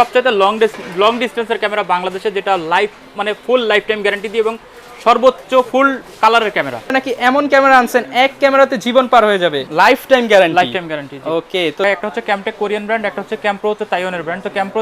সবচেয়ে long ডিস্টেন্সের camera বাংলাদেশে, যেটা লাইফ মানে ফুল লাইফ টাইম গ্যারান্টি দিয়ে এবং সর্বোচ্চ ফুল কালারের ক্যামেরা। নাকি এমন ক্যামেরা আনছেন এক ক্যামেরাতে জীবন পার হয়ে যাবে, লাইফ টাইম গ্যারান্টি। ওকে, তো একটা হচ্ছে ক্যামটেক কোরিয়ান ব্র্যান্ড, একটা হচ্ছে ক্যামপ্রো হচ্ছে তাইওয়ানের ব্র্যান্ড। তো ক্যামপ্রো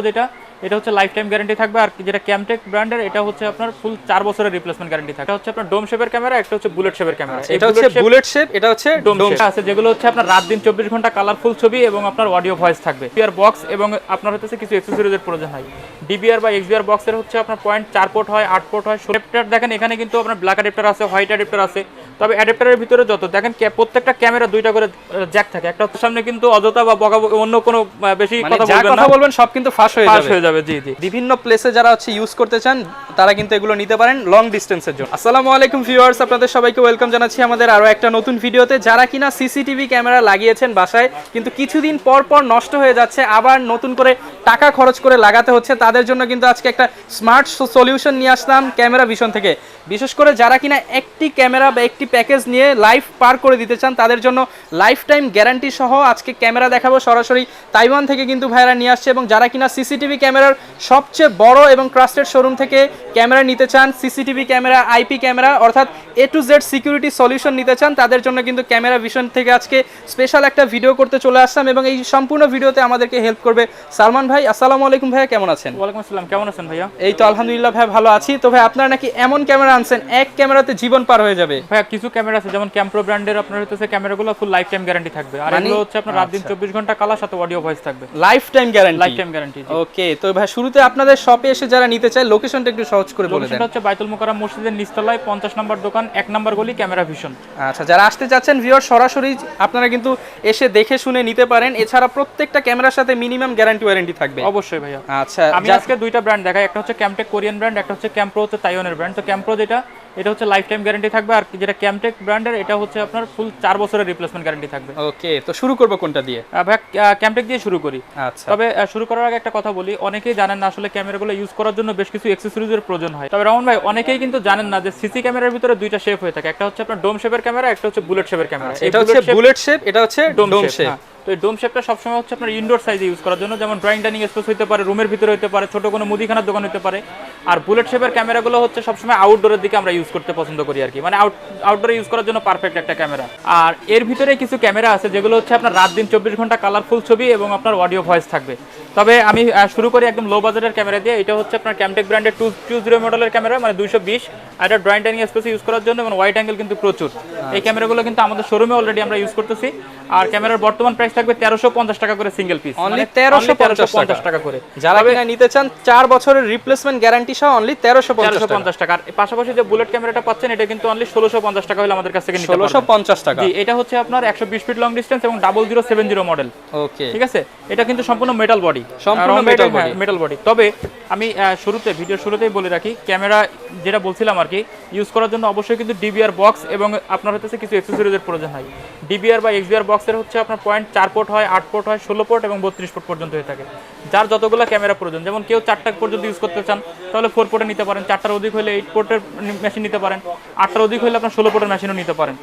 এটা হচ্ছে লাইফ টাইম গ্যারান্টি থাকবে, আর যেটা ক্যামটেক ব্র্যান্ডের এটা হচ্ছে আপনার ফুল 4 বছরের রিপ্লেসমেন্ট গ্যারান্টি থাকবে। এটা হচ্ছে আপনার ডোম শেপের ক্যামেরা, একটা হচ্ছে বুলেট শেপের ক্যামেরা। এটা হচ্ছে বুলেট শেপ, এটা হচ্ছে ডোম শেপ আছে, যেগুলো হচ্ছে আপনার রাত দিন 24 ঘন্টা কালারফুল ছবি এবং আপনার অডিও ভয়েস থাকবে। ডিবিআর বক্স এবং আপনার হচ্ছে কিছু অ্যাকসেসরিজের প্রয়োজন হয়। ডিবিআর বা এক্সবিআর বক্সের হচ্ছে আপনার পয়েন্ট 4 পোর্ট হয়, 8 পোর্ট হয়। অ্যাডাপ্টার দেখেন এখানে কিন্তু আপনার ব্ল্যাক অ্যাডাপ্টার আছে, হোয়াইট অ্যাডাপ্টার আছে। তবে অ্যাডাপ্টারের ভিতরে যত দেখেন প্রত্যেকটা ক্যামেরা দুইটা করে জ্যাক থাকে। একটা হচ্ছে সামনে কিন্তু অযথা বা অন্য কোনো বেশি কথা বলবেন সব কিন্তু ফাঁস হয়ে যাবে। জি জি। বিভিন্ন প্লেসে যারা হচ্ছে ইউজ করতে চান তারা কিন্তু এগুলো নিতে পারেন লং ডিস্টেন্সের জন্য। আসসালামু আলাইকুম ভিউয়ার্স, আপনাদের সবাইকে ওয়েলকাম জানাচ্ছি আমাদের আরো একটা নতুন ভিডিওতে। যারা কিনা সিসিটিভি ক্যামেরা লাগিয়েছেন বাসায়, কিন্তু কিছুদিন পর পর নষ্ট হয়ে যাচ্ছে, আবার নতুন করে টাকা খরচ করে লাগাতে হচ্ছে, তাদের জন্য কিন্তু আজকে একটা স্মার্ট সলিউশন নিয়ে আসলাম ক্যামেরা ভিশন থেকে। বিশেষ করে যারা কিনা একটি ক্যামেরা বা একটি প্যাকেজ নিয়ে লাইফ পার করে দিতে চান, তাদের জন্য লাইফ টাইম গ্যারান্টি সহ আজকে ক্যামেরা দেখাবো। সরাসরি তাইওয়ান থেকে কিন্তু ভাইরা নিয়ে আসছে, এবং যারা কিনা সিসিটিভি ক্যামেরার সবচেয়ে বড় এবং ট্রাস্টেড শোরুম থেকে ক্যামেরা নিতে চান, সিসিটিভি ক্যামেরা, আইপি ক্যামেরা অর্থাৎ A to Z security solution নিতে চান, তাদের জন্য কিন্তু ক্যামেরা ভিশন থেকে আজকে স্পেশাল একটা ভিডিও করতে চলে আসলাম। এবং এই সম্পূর্ণ ভিডিওতে আমাদেরকে হেল্প করবে সালমান ভাই। আসসালামু আলাইকুম ভাইয়া, কেমন আছেন? ওয়ালাইকুম আসসালাম, কেমন আছেন ভাইয়া? এই তো আলহামদুলিল্লাহ ভাই, ভালো আছি। তো ভাই আপনারা নাকি এমন ক্যামেরা আনছেন এক ক্যামেরাতে জীবন পার হয়ে যাবে? ভাইয়া কিছু ক্যামেরা আছে, যেমন ক্যামপ্রো ব্র্যান্ডের আপনার হচ্ছে ক্যামেরাগুলো ফুল লাইফ টাইম গ্যারান্টি থাকবে, আর এগুলো হচ্ছে আপনার রাত দিন 24 ঘন্টা কালার সাথে অডিও ভয়েস থাকবে। Lifetime guarantee. ওকে, তো ভাই শুরুতে আপনাদের শপে এসে যারা নিতে চায় লোকেশনটা একটু সহজ করে বলে দেন। লোকেশনটা হচ্ছে বাইতুল মোকাররম মসজিদের নিচতলায় 50 নম্বর দোকান, 1 নম্বর গলি, ক্যামেরা ভিশন। আচ্ছা, যারা আসতে চাচ্ছেন ভিউয়ার সরাসরি আপনারা কিন্তু এসে দেখে শুনে নিতে পারেন। এছাড়া প্রত্যেকটা ক্যামেরার সাথে মিনিমাম গ্যারান্টি ওয়ারেন্টি থাকবে। অবশ্যই ভাইয়া। আচ্ছা, আমি আজকে দুইটা ব্র্যান্ড দেখাই, একটা হচ্ছে ক্যামটেক কোরিয়ান ব্র্যান্ড, একটা হচ্ছে ক্যামপ্রো হচ্ছে তাইওয়ানের ব্র্যান্ড। তো ক্যামপ্রো এটা হচ্ছে লাইফ টাইম গ্যারান্টি থাকবে, আর যেটা ক্যামটেক ব্র্যান্ডের এটা হচ্ছে আপনার ফুল 4 বছরের রিপ্লেসমেন্ট গ্যারান্টি থাকবে। ওকে, তো শুরু করব কোনটা দিয়ে? ভাইয়া ক্যামটেক দিয়ে শুরু করি। আচ্ছা, তবে শুরু করার আগে একটা কথা বলি, অনেকেই জানেন না আসলে ক্যামেরাগুলো ইউজ করার জন্য বেশ কিছু অ্যাকসেসরিজের প্রয়োজন হয়। তবে রাহুল ভাই অনেকেই কিন্তু জানেন না যে সিসি ক্যামেরার ভিতরে দুইটা শেপ হয়ে থাকে, একটা হচ্ছে আপনার ডোম শেপের ক্যামেরা, একটা হচ্ছে বুলেট শেপের ক্যামেরা। এটা হচ্ছে বুলেট শেপ, এটা হচ্ছে ডোম শেপ। তো এই ডোম শেপটা সবসময় হচ্ছে আপনার ইনডোর সাইজে ইউজ করার জন্য, যেমন ড্রয়িং ডাইনিং স্পেস হতে পারে, রুমের ভিতরে হতে পারে, ছোট কোনো মুদিখানার দোকান হতে পারে। আর বুলেট শেপের ক্যামেরাগুলো হচ্ছে সবসময় আউটডোরের দিকে আমরা ইউজ করতে পছন্দ করি আর কি, মানে আউটডোরে ইউজ করার জন্য পারফেক্ট একটা ক্যামেরা। আর এর ভিতরে কিছু ক্যামেরা আছে যেগুলো হচ্ছে আপনার রাত দিন 24 ঘন্টা কালারফুল ছবি এবং আপনার অডিও ভয়েস থাকবে। তবে আমি শুরু করি একদম লো বাজেটের ক্যামেরা দিয়ে। এটা হচ্ছে আপনার ক্যামটেক ব্র্যান্ডের 220 মডেলের ক্যামেরা, মানে 220, আর এটা ড্রয়িং ডাইনিং স্পেসে ইউজ করার জন্য, এবং ওয়াইড অ্যাঙ্গেল কিন্তু প্রচুর। এই ক্যামেরাগুলো কিন্তু আমাদের শোরুমে অলরেডি আমরা ইউজ করতেছি। আর ক্যামেরার বর্তমান প্রাইস থাকবে 1350 টাকা করে সিঙ্গেল পিস, অনলি 1350 টাকা করে। যারা কিনা নিতে চান 4 বছরের রিপ্লেসমেন্ট গ্যারান্টি সহ অনলি 1350 টাকা। আর পাশাপাশি যে বুলেট ক্যামেরাটা পাচ্ছেন এটা কিন্তু অনলি 1650 টাকা হলে আমাদের কাছ থেকে নিতে পারবেন। 1650 টাকা। জি, এটা হচ্ছে আপনার 120 ফিট লং ডিসটেন্স এবং 0070 মডেল। ওকে, ঠিক আছে, এটা কিন্তু সম্পূর্ণ মেটাল বডি, সম্পূর্ণ মেটাল বডি। তবে আমি ভিডিওর শুরুতেই বলে রাখি, ক্যামেরা যেটা বলছিলাম আর কি, ইউজ করার জন্য অবশ্যই কিন্তু ডিবিআর বক্স এবং আপনার হচ্ছে কিছু অ্যাকসেসরিজের প্রয়োজন হয়। ডিবিআর বা এক্সবিআর বক্সের হচ্ছে আপনার পয়েন্ট 4 পোর্ট হয়, 8 পোর্ট হয়, 16 পোর্ট এবং 32 পোর্ট পর্যন্ত হয়ে থাকে। যার যতগুলো ক্যামেরা প্রয়োজন, যেমন কেউ 4টা পর্যন্ত ইউজ করতে চান তাহলে 4 পোর্টে নিতে পারেন, 4টার অধিক হলে 8 পোর্টের মেশিন নিতে পারেন, 8টার অধিক হলে আপনার 16 পোর্টের মেশিনও নিতে পারেন।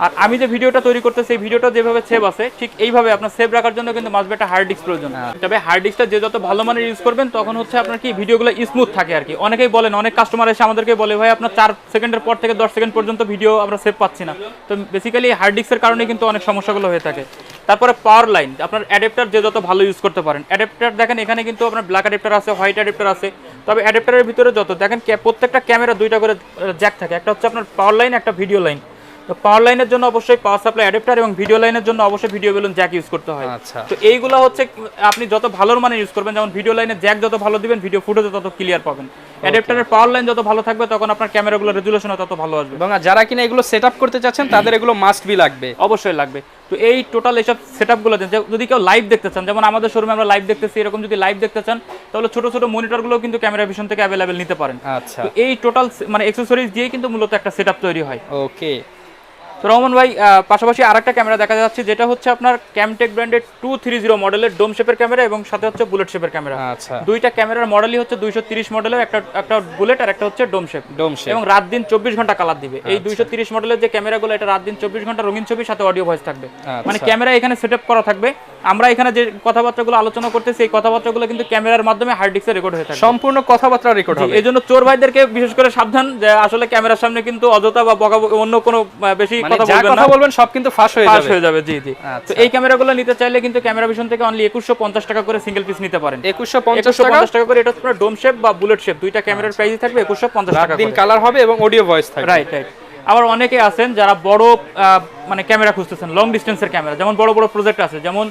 আর আমি যে ভিডিওটা তৈরি করতেছি, এই ভিডিওটা যেভাবে সেভ আছে ঠিক এইভাবে আপনার সেভ রাখার জন্য কিন্তু মাস্ট বি একটা হার্ড ডিস্ক প্রয়োজন। তবে হার্ড ডিস্কটা যে যত ভালো মানের ইউজ করবেন তখন হচ্ছে আপনার কি ভিডিওগুলো স্মুথ থাকে আর কি। অনেকেই বলেন, অনেক কাস্টমার এসে আমাদেরকে বলে, ভাই আপনার 4 সেকেন্ডের পর থেকে 10 সেকেন্ড পর্যন্ত ভিডিও আমরা সেভ পাচ্ছি না। তো বেসিক্যালি হার্ড ডিস্কের কারণে কিন্তু অনেক সমস্যাগুলো হয়ে থাকে। তারপরে পাওয়ার লাইন, আপনার অ্যাডাপ্টার যে যত ভালো ইউজ করতে পারেন। অ্যাডাপ্টার দেখেন এখানে কিন্তু আপনার ব্ল্যাক অ্যাডাপ্টার আছে, হোয়াইট অ্যাডাপ্টার আছে। তবে অ্যাডাপ্টারের ভিতরে যত দেখেন প্রত্যেকটা ক্যামেরা দুইটা করে জ্যাক থাকে, একটা হচ্ছে আপনার পাওয়ার লাইন, একটা ভিডিও লাইন। তো পাওয়ার লাইনের জন্য অবশ্যই পাওয়ার সাপ্লাই অ্যাডাপ্টার এবং ভিডিও লাইনের জন্য অবশ্যই ভিডিও বেলুন জ্যাক ইউজ করতে হয়। আচ্ছা, তো এইগুলো হচ্ছে আপনি যত ভালো মানে ইউজ করবেন, যেমন ভিডিও লাইনের জ্যাক যত ভালো দিবেন ভিডিও ফুটেজ তত ক্লিয়ার পাবেন। অ্যাডাপ্টারের পাওয়ার লাইন যত ভালো থাকবে তখন আপনার ক্যামেরাগুলোর রেজুলেশন তত ভালো আসবে। এবং যারা কিনা এগুলো সেটআপ করতে চাচ্ছেন তাদের এগুলো মাস্ট বি লাগবে, অবশ্যই লাগবে। তো এই টোটাল এইসব সেটআপগুলো যদি কেউ লাইভ দেখতে চান, যেমন আমাদের শোরুমে আমরা লাইভ দেখতেছি, এরকম যদি লাইভ দেখতে চান তাহলে ছোট ছোট মনিটরগুলো কিন্তু ক্যামেরা ভিশন থেকে অ্যাভেলেবেল নিতে পারেন। আচ্ছা, তো এই টোটাল মানে অ্যাকসেসরিজ দিয়ে কিন্তু মূলত একটা সেটআপ তৈরি হয়। ওকে, তো রহমান ভাই পাশাপাশি আরেকটা ক্যামেরা দেখা যাচ্ছে যেটা হচ্ছে আপনার ক্যামটেক ব্র্যান্ডের 230 মডেলের ডোম শেপের ক্যামেরা এবং সাথে হচ্ছে বুলেট শেপের ক্যামেরা। আচ্ছা, দুইটা ক্যামেরার মডেলই হচ্ছে 230 মডেলের, একটা বুলেট আর একটা হচ্ছে ডোম শেপ। এবং রাত দিন 24 ঘন্টা কালার দিবে। এই 230 মডেলের যে ক্যামেরাগুলো এটা রাত দিন 24 ঘন্টা রঙিন ছবি সাথে অডিও ভয়েস থাকবে। মানে ক্যামেরা এখানে সেটআপ করা থাকবে। আমরা এখানে যে কথাবার্তাগুলো আলোচনা করতেছি এই কথাবার্তাগুলো কিন্তু ক্যামেরার মাধ্যমে হার্ড ডিস্কে রেকর্ড হয়ে থাকে, সম্পূর্ণ কথাবার্তা রেকর্ড হবে। এইজন্য চোর ভাইদেরকে বিশেষ করে সাবধান যে আসলে ক্যামেরার সামনে কিন্তু অযথা বা অন্য কোনো বেশি কথা বলবেন সব কিন্তু ফাঁস হয়ে যাবে। জি জি। তো এই ক্যামেরাগুলো নিতে চাইলে কিন্তু ক্যামেরা ভিশন থেকে অনলি 2150 টাকা করে সিঙ্গেল পিস নিতে পারেন। 2150 টাকা করে। এটা আপনার ডোম শেপ বা বুলেট শেপ দুইটা ক্যামেরার প্রাইসই থাকবে 2150 টাকা করে। দিন কালার হবে এবং অডিও ভয়েস থাকবে। রাইট। আবার অনেকে আছেন যারা বড় মানে ক্যামেরা খুঁজতেছেন, লং ডিস্টেন্সের ক্যামেরা, যেমন বড় বড় প্রজেক্ট আছে, যেমন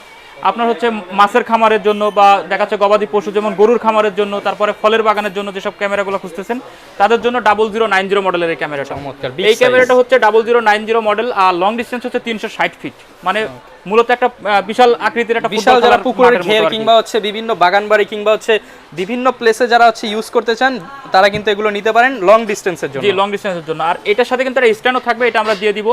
আপনার হচ্ছে মাছের খামারের জন্য বা দেখা যাচ্ছে গবাদি পশু যেমন গরুর খামারের জন্য, তারপরে ফলের বাগানের জন্য যেসব ক্যামেরাগুলো খুঁজতেছেন তাদের জন্য 0090 মডেলের এই ক্যামেরাটা। এই ক্যামেরাটা হচ্ছে 0090 মডেল আর লং ডিস্টেন্স হচ্ছে 360 ফিট। মানে মূলত একটা বিশাল আকৃতির একটা বিশাল, যারা পুকুরের ঘের কিংবা হচ্ছে বিভিন্ন বাগানবাড়ি কিংবা হচ্ছে বিভিন্ন প্লেসে যারা হচ্ছে ইউজ করতে চান তারা কিন্তু এগুলো নিতে পারেন লং ডিস্টেন্সের জন্য। জি, লং ডিস্টেন্সের জন্য। আর এটার সাথে কিন্তু একটা স্ট্যান্ডও থাকবে, এটা আমরা দিয়ে দিব।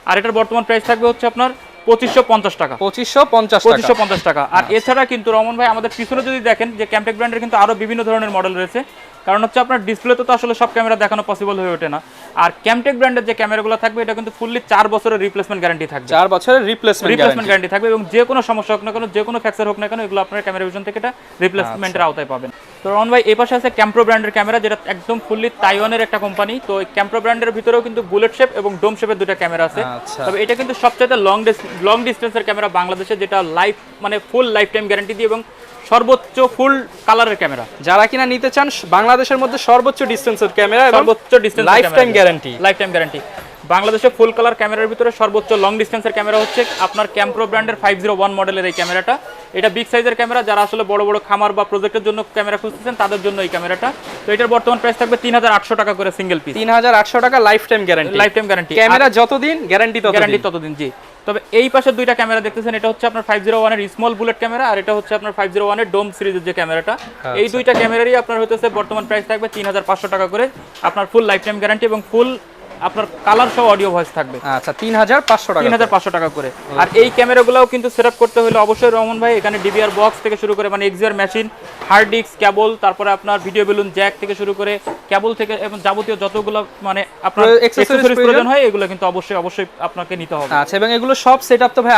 আর এটার বর্তমান প্রাইস থাকবে হচ্ছে আপনার 2550 টাকা। 2550 টাকা। আর এছাড়া কিন্তু রমন ভাই আমাদের পিছনে যদি দেখেন যে ক্যামটেক ব্র্যান্ডের কিন্তু আরো বিভিন্ন ধরনের মডেল রয়েছে, কারণ হচ্ছে আপনার ডিসপ্লেতে তো আসলে সব ক্যামেরা দেখানো পসিবল হয়ে ওঠে না। আর ক্যামটেক ব্র্যান্ডের যে ক্যামেরাগুলো থাকবে এটা কিন্তু ফুললি 4 বছরের রিপ্লেসমেন্ট গ্যারান্টি থাকবে। 4 বছরের রিপ্লেসমেন্ট গ্যারান্টি থাকবে এবং যে কোনো সমস্যা হোক না কেন, যে কোনো ফ্যাকচার হোক না কেন, এগুলো আপনার ক্যামেরা ভিশন থেকে এটা রিপ্লেসমেন্টের আওতায় পাবেন। তো রমন ভাই এই পাশে আছে ক্যাম্প্রো ব্র্যান্ডের ক্যামেরা, যেটা একদম ফুললি তাইওয়ানের একটা কোম্পানি। তো এই ক্যাম্প্রো ব্র্যান্ডের ভিতরেও কিন্তু বুলেট শেপ এবং ডোম শেপের দুটো ক্যামেরা আছে। তবে এটা কিন্তু সবচেয়ে লং ডিস্টেন্সের ক্যামেরা বাংলাদেশে, যেটা লাইফ মানে ফুল লাইফ টাইম গ্যারান্টি দিয়ে এবং সর্বোচ্চ ফুল কালারের ক্যামেরা। যারা কিনা নিতে চান বাংলাদেশের মধ্যে সর্বোচ্চ ডিস্টেন্সের ক্যামেরা, সর্বোচ্চ ডিস্টেন্স লাইফ টাইম গ্যারান্টি। বাংলাদেশে ফুল কালার ক্যামেরার ভিতরে সর্বোচ্চ লং ডিস্টেন্সের ক্যামেরা হচ্ছে আপনার ক্যাম্প্রো ব্র্যান্ডের 501 মডেলের এই ক্যামেরাটা। এটা বিগ সাইজের ক্যামেরা, যারা আসলে বড় বড় খামার বা প্রজেক্টের জন্য ক্যামেরা খুঁজতেছেন তাদের জন্য এই ক্যামেরাটা। তো এটার বর্তমান প্রাইস থাকবে 3800 টাকা করে সিঙ্গেল পিস। 3800 টাকা লাইফ টাইম গ্যারান্টি। ক্যামেরা যতদিন গ্যারান্টি ততদিন। জি। তবে এই পাশে দুইটা ক্যামেরা দেখতেছেন, এটা হচ্ছে আপনার 501 এর স্মল বুলেট ক্যামেরা আর এটা হচ্ছে আপনার 501 এর ডোম সিরিজের যে ক্যামেরাটা। এই দুইটা ক্যামেরারই আপনার হতেছে বর্তমান প্রাইস থাকবে 3500 টাকা করে, আপনার ফুল লাইফ টাইম গ্যারান্টি এবং ফুল আপনার কালার সহ অডিও ভয়েস থাকবে। আচ্ছা, 3500 টাকা করে। আর এই ক্যামেরাগুলোও কিন্তু সেটআপ করতে হলে অবশ্যই রহমান ভাই এখানে ডিবিআর বক্স থেকে শুরু করে মানে এক্সআর মেশিন, হার্ড ডিস্ক, কেবল, তারপরে আপনার ভিডিও বেলুন জ্যাক থেকে শুরু করে কেবল থেকে এবং যাবতীয় যতগুলো মানে আপনার অ্যাকসেসরিজ প্রয়োজন হয় এগুলো কিন্তু অবশ্যই আপনাকে নিতে হবে। আচ্ছা, এবং এগুলো সব সেটআপ তো ভাই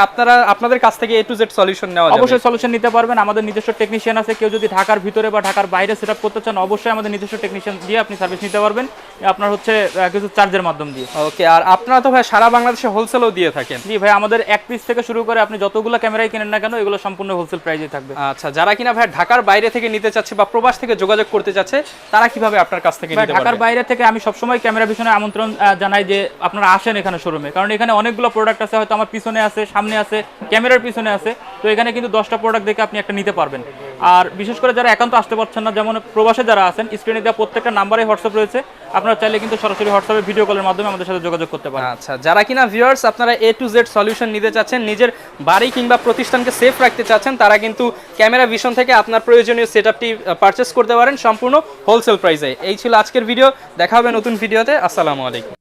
আপনাদের কাছ থেকে A to Z সলিউশন নেওয়া যাবে? অবশ্যই সলিউশন নিতে পারবেন। আমাদের নিজস্ব টেকনিশিয়ান আছে, কেউ যদি ঢাকার ভিতরে বা ঢাকার বাইরে সেটআপ করতে চান অবশ্যই আমাদের নিজস্ব টেকনিশিয়ান দিয়ে আপনি সার্ভিস নিতে পারবেন, আপনার হচ্ছে কিছু চার্জের মাধ্যম দিয়ে। ওকে, আর আপনারা তো ভাই সারা বাংলাদেশে হোলসেলও দিয়ে থাকেন? জি ভাই, আমাদের এক পিস থেকে শুরু করে আপনি যতগুলো ক্যামেরাই কিনেন না কেন এগুলো সম্পূর্ণ হোলসেল প্রাইসে থাকবে। আচ্ছা, যারা কিনা ভাই ঢাকার বাইরে থেকে নিতে চাচ্ছে বা প্রবাস থেকে যোগাযোগ করতে চাচ্ছে তারা কিভাবে আপনার কাছ থেকে নিতে পারবে? ঢাকার বাইরে থেকে আমি সবসময় ক্যামেরা ভিশনে আমন্ত্রণ জানাই যে আপনারা আসেন এখানে শোরুমে, কারণ এখানে অনেকগুলো প্রোডাক্ট আছে, হয়তো আমার পিছনে আছে, সামনে আছে, ক্যামেরার পিছনে আছে। তো এখানে কিন্তু 10টা প্রোডাক্ট দেখে আপনি একটা নিতে পারবেন। আর বিশেষ করে যারা একান্ত আসতে পারছেন না, যেমন প্রবাসে যারা আছেন, স্ক্রিনে দেওয়া প্রত্যেকটা নাম্বারে হোয়াটসঅ্যাপ রয়েছে, আপনারা চাইলে কিন্তু সরাসরি হোয়াটসঅ্যাপে ভিডিও কলের মাধ্যমে আমাদের সাথে যোগাযোগ করতে পারেন। আচ্ছা, যারা কিনা ভিউয়ার্স আপনারা A to Z সলিউশন নিতে চাচ্ছেন, নিজের বাড়ি কিংবা প্রতিষ্ঠানকে সেফ রাখতে চাচ্ছেন, তারা কিন্তু ক্যামেরা ভিশন থেকে আপনার প্রয়োজনীয় সেটআপটি পারচেজ করতে পারেন সম্পূর্ণ হোলসেল প্রাইসে। এই ছিল আজকের ভিডিও, দেখা হবে নতুন ভিডিওতে। আসসালামু আলাইকুম।